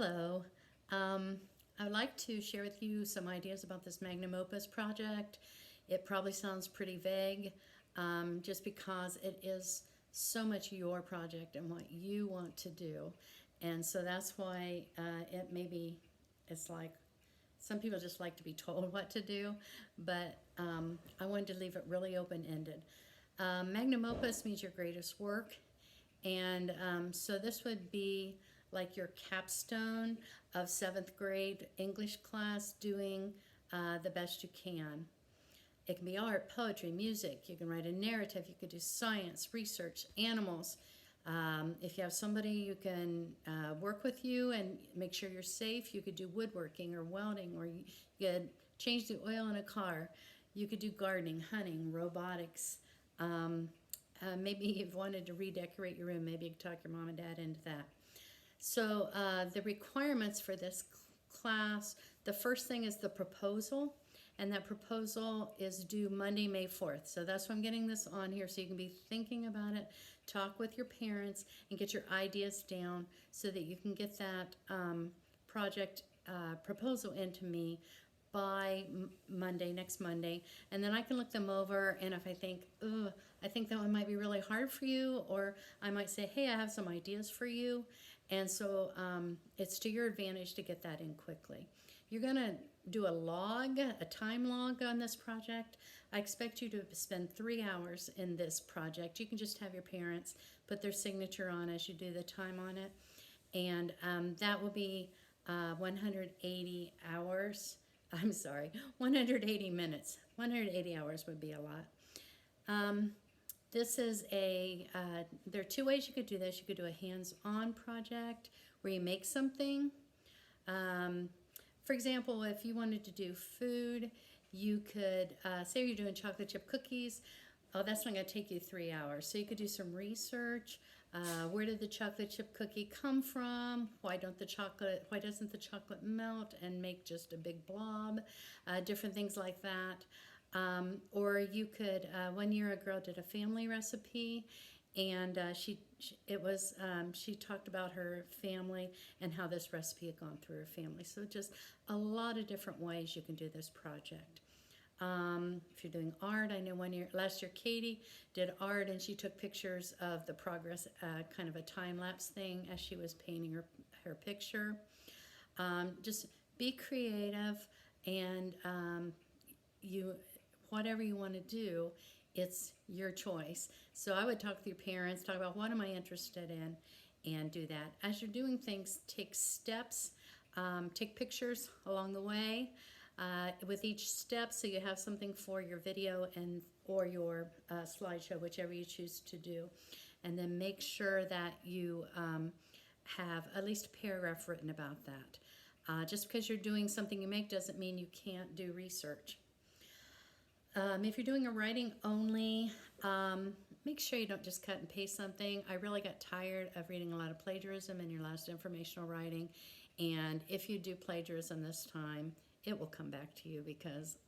Hello. I would like to share with you some ideas about this Magnum Opus project. It probably sounds pretty vague just because it is so much your project and what you want to do. And so that's why it maybe it's like some people just like to be told what to do, but I wanted to leave it really open-ended. Magnum Opus means your greatest work, and so this would be like your capstone of seventh grade English class doing the best you can. It can be art, poetry, music. You can write a narrative. You could do science, research, animals. If you have somebody you can work with you and make sure you're safe, you could do woodworking or welding, or you could change the oil in a car. You could do gardening, hunting, robotics. Maybe you've wanted to redecorate your room. Maybe you could talk your mom and dad into that. So the requirements for this class, the first thing is the proposal, and that proposal is due Monday, May 4th. So that's why I'm getting this on here, so you can be thinking about it, talk with your parents, and get your ideas down so that you can get that project proposal into me by Monday, next Monday, and then I can look them over, and if I think, oh, I think that one might be really hard for you, or I might say, hey, I have some ideas for you, and so it's to your advantage to get that in quickly. You're gonna do a log, a time log on this project. I expect you to spend 3 hours in this project. You can just have your parents put their signature on as you do the time on it, and that will be 180 hours. I'm sorry, 180 minutes. 180 hours would be a lot. This is there are two ways you could do this. You could do a hands-on project where you make something. For example, if you wanted to do food, you could, say you're doing chocolate chip cookies. Oh, that's not going to take you 3 hours. So you could do some research. Where did the chocolate chip cookie come from? Why doesn't the chocolate melt and make just a big blob? Different things like that. Or you could, one year a girl did a family recipe, and she talked about her family and how this recipe had gone through her family. So just a lot of different ways you can do this project. If you're doing art, I know last year Katie did art, and she took pictures of the progress, kind of a time-lapse thing as she was painting her picture. Just be creative, and whatever you want to do, it's your choice. So I would talk with your parents, talk about what am I interested in, and do that. As you're doing things, take steps, take pictures along the way. With each step, so you have something for your video or your slideshow, whichever you choose to do. And then make sure that you have at least a paragraph written about that. Just because you're doing something you make doesn't mean you can't do research. If you're doing a writing only, make sure you don't just cut and paste something. I really got tired of reading a lot of plagiarism in your last informational writing, and if you do plagiarism this time, it will come back to you, because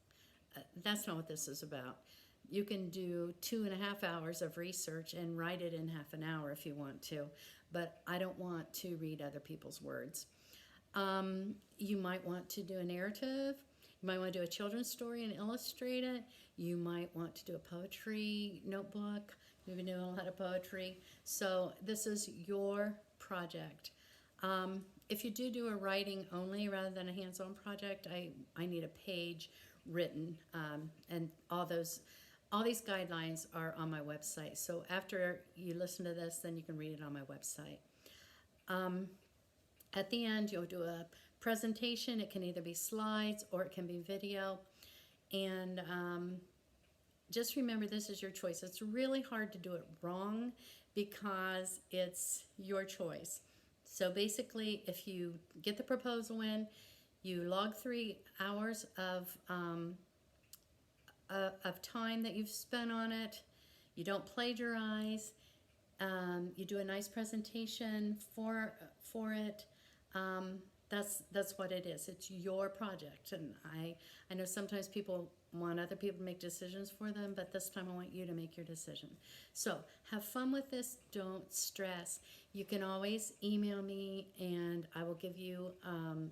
that's not what this is about. You can do 2.5 hours of research and write it in half an hour if you want to, but I don't want to read other people's words. You might want to do a narrative. You might want to do a children's story and illustrate it. You might want to do a poetry notebook. We've been doing a lot of poetry. So this is your project. If you do a writing only rather than a hands-on project, I need a page written, and all these guidelines are on my website. So after you listen to this, then you can read it on my website. At the end, you'll do a presentation. It can either be slides or it can be video. And just remember, this is your choice. It's really hard to do it wrong because it's your choice. So basically, if you get the proposal in, you log 3 hours of time that you've spent on it. You don't plagiarize. You do a nice presentation for it. That's what it is. It's your project, and I know sometimes people want other people to make decisions for them, but this time I want you to make your decision. So have fun with this. Don't stress. You can always email me, and I will give you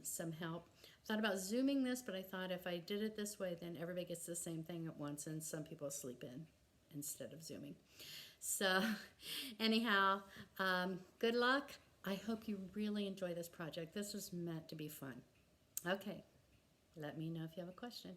some help. Thought about Zooming this, but I thought if I did it this way, then everybody gets the same thing at once, and some people sleep in instead of Zooming. So anyhow, good luck. I hope you really enjoy this project. This was meant to be fun. Okay, let me know if you have a question.